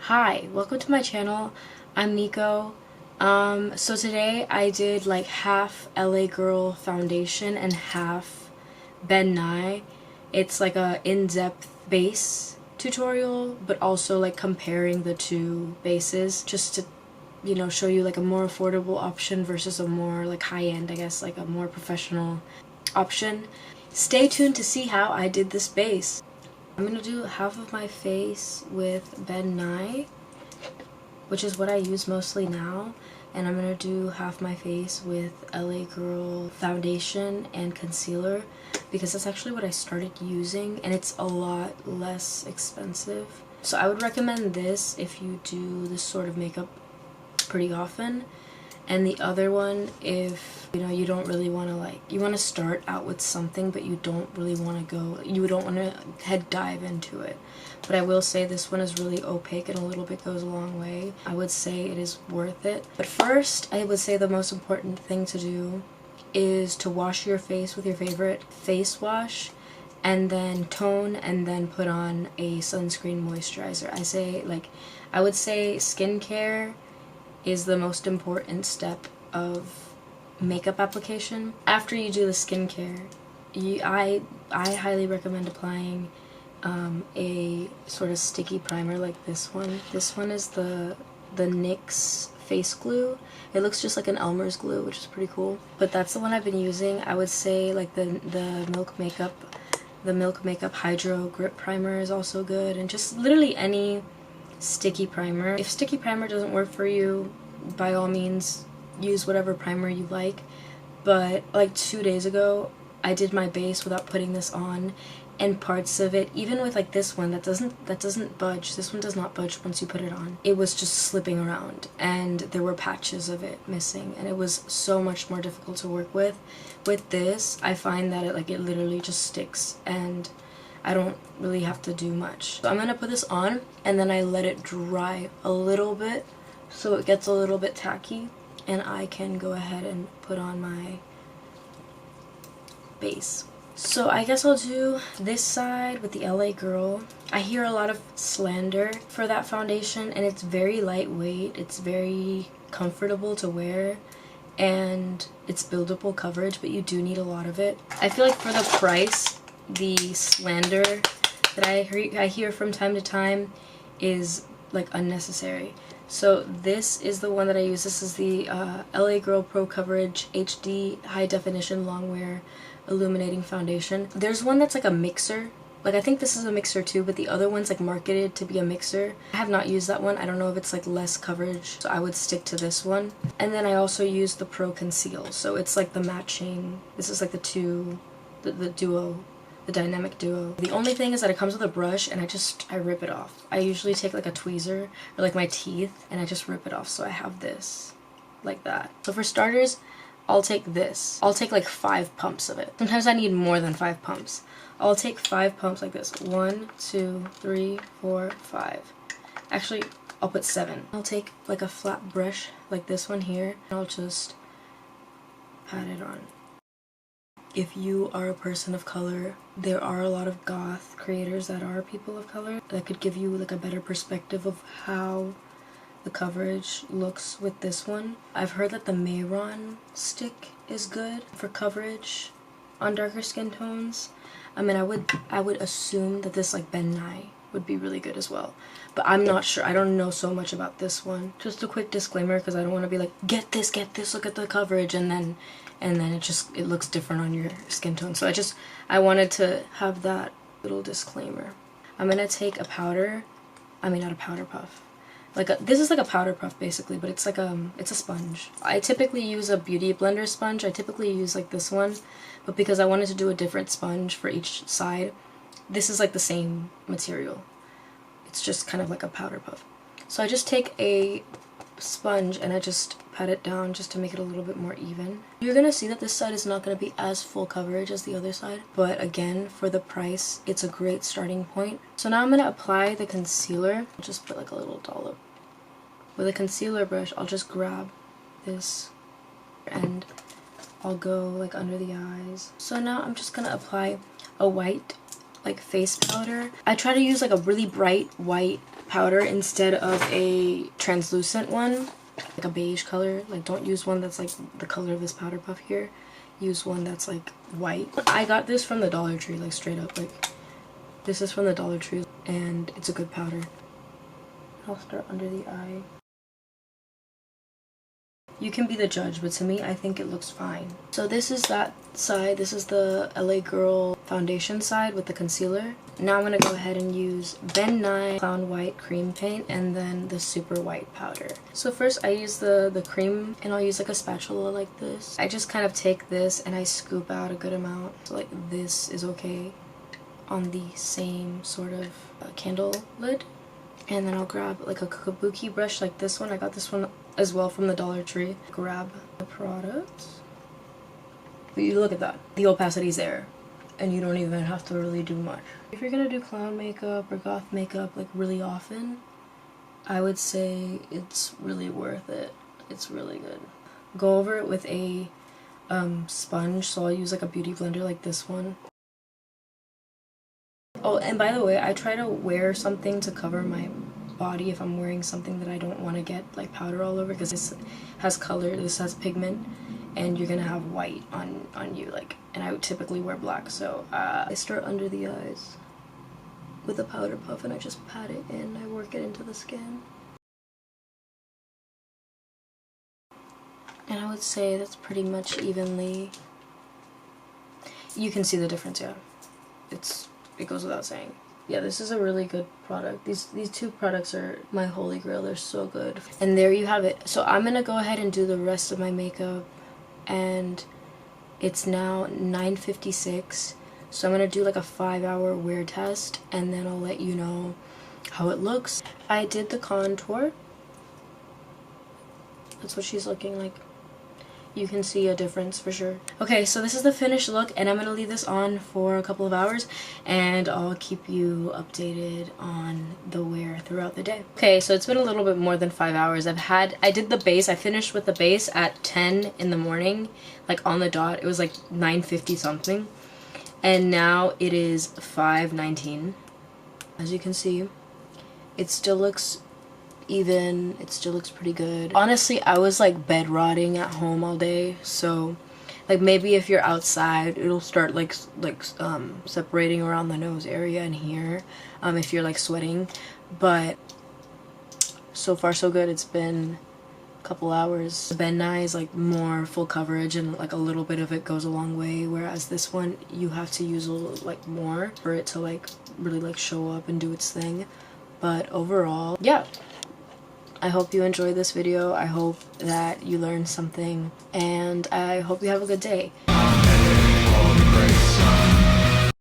Hi, welcome to my channel. I'm Nico. So today I did like half LA Girl foundation and half Ben Nye. It's like a in-depth base tutorial, but also like comparing the two bases just to, show you like a more affordable option versus a more like high-end, I guess, like a more professional option. Stay tuned to see how I did this base. I'm gonna do half of my face with Ben Nye, which is what I use mostly now, and I'm gonna do half my face with LA Girl foundation and concealer because that's actually what I started using and it's a lot less expensive. So I would recommend this if you do this sort of makeup pretty often, and the other one if you don't really want to you want to start out with something but you don't really want to you don't want to head dive into it. But I will say this one is really opaque and a little bit goes a long way. I would say it is worth it. But first, I would say the most important thing to do is to wash your face with your favorite face wash and then tone and then put on a sunscreen moisturizer. I would say skincare is the most important step of makeup application. After you do the skincare, I highly recommend applying a sort of sticky primer like this one. This one is the NYX face glue. It looks just like an Elmer's glue, which is pretty cool. But that's the one I've been using. I would say like the Milk Makeup Hydro Grip Primer is also good, and just literally any sticky primer. If sticky primer doesn't work for you, by all means use whatever primer you like. But like 2 days ago I did my base without putting this on, and parts of it, even with like this one that doesn't budge, this one does not budge once you put it on, it was just slipping around and there were patches of it missing, and it was so much more difficult to work with. With this, I find that it literally just sticks and I don't really have to do much. So I'm gonna put this on and then I let it dry a little bit so it gets a little bit tacky, and I can go ahead and put on my base. So I guess I'll do this side with the LA Girl. I hear a lot of slander for that foundation, and it's very lightweight, it's very comfortable to wear, and it's buildable coverage, but you do need a lot of it. I feel like for the price, the slander that I hear from time to time is like unnecessary. So this is the one that I use. This is the LA Girl Pro Coverage HD High Definition Longwear Illuminating Foundation. There's one that's like a mixer. Like I think this is a mixer too, but the other one's like marketed to be a mixer. I have not used that one. I don't know if it's like less coverage, so I would stick to this one. And then I also use the Pro Conceal. So it's like the matching. This is like the duo. The dynamic duo. The only thing is that it comes with a brush and I rip it off. I usually take like a tweezer or like my teeth and I just rip it off, so I have this like that. So for starters, I'll take this. I'll take like 5 pumps of it. Sometimes I need more than 5 pumps. I'll take 5 pumps like this. 1, 2, 3, 4, 5. Actually, I'll put 7. I'll take like a flat brush like this one here and I'll just pat it on. If you are a person of color, there are a lot of goth creators that are people of color that could give you like a better perspective of how the coverage looks with this one. I've heard that the Mayron stick is good for coverage on darker skin tones. I mean, I would assume that this like Ben Nye would be really good as well, but I'm not sure. I don't know so much about this one. Just a quick disclaimer, because I don't want to be like, get this, look at the coverage, and then it looks different on your skin tone. So I wanted to have that little disclaimer. I'm gonna take a powder, not a powder puff. This is like a powder puff basically, but it's like it's a sponge. I typically use a beauty blender sponge. I typically use like this one, but because I wanted to do a different sponge for each side, this is like the same material. It's just kind of like a powder puff. So I just take a sponge and I just pat it down just to make it a little bit more even. You're gonna see that this side is not gonna be as full coverage as the other side, but again, for the price, it's a great starting point. So now I'm gonna apply the concealer. I'll just put like a little dollop. With a concealer brush, I'll just grab this and I'll go like under the eyes. So now I'm just gonna apply a white like face powder. I try to use like a really bright white powder instead of a translucent one, like a beige color. Like, don't use one that's like the color of this powder puff here. Use one that's like white. I got this from the Dollar Tree, like straight up. Like, this is from the Dollar Tree and it's a good powder. I'll start under the eye. You can be the judge, but to me, I think it looks fine. So this is that side. This is the LA Girl foundation side with the concealer. Now I'm going to go ahead and use Ben Nye Clown White cream paint and then the Super White powder. So first I use the cream, and I'll use like a spatula like this. I just kind of take this and I scoop out a good amount. So like this is okay on the same sort of candle lid. And then I'll grab like a kabuki brush like this one. I got this one as well from the Dollar Tree. Grab the product. But you look at that. The opacity's there. And you don't even have to really do much. If you're gonna do clown makeup or goth makeup like really often, I would say it's really worth it. It's really good. Go over it with a sponge. So I'll use like a beauty blender like this one. Oh, and by the way, I try to wear something to cover my body if I'm wearing something that I don't want to get like powder all over, because this has color, this has pigment, and you're gonna have white on you, like, and I would typically wear black. So I start under the eyes with a powder puff and I just pat it in. I work it into the skin. And I would say that's pretty much evenly. You can see the difference, yeah. It goes without saying. Yeah, this is a really good product. These two products are my holy grail. They're so good. And there you have it. So I'm gonna go ahead and do the rest of my makeup, and it's now 9:56. So I'm gonna do like a 5-hour wear test, and then I'll let you know how it looks. I did the contour. That's what she's looking like. You can see a difference for sure. Okay, so this is the finished look, and I'm gonna leave this on for a couple of hours, and I'll keep you updated on the wear throughout the day. Okay, so it's been a little bit more than 5 hours. I did the base. I finished with the base at 10 in the morning, like on the dot. It was like 9:50 something, and now it is 5:19. As you can see, it still looks even. It still looks pretty good. Honestly, I was like bed rotting at home all day, so like maybe if you're outside it'll start like separating around the nose area and here if you're like sweating, but so far so good. It's been a couple hours. Ben Nye is like more full coverage, and like a little bit of it goes a long way, whereas this one you have to use a little like more for it to like really like show up and do its thing. But overall, yeah, I hope you enjoyed this video. I hope that you learned something, and I hope you have a good day.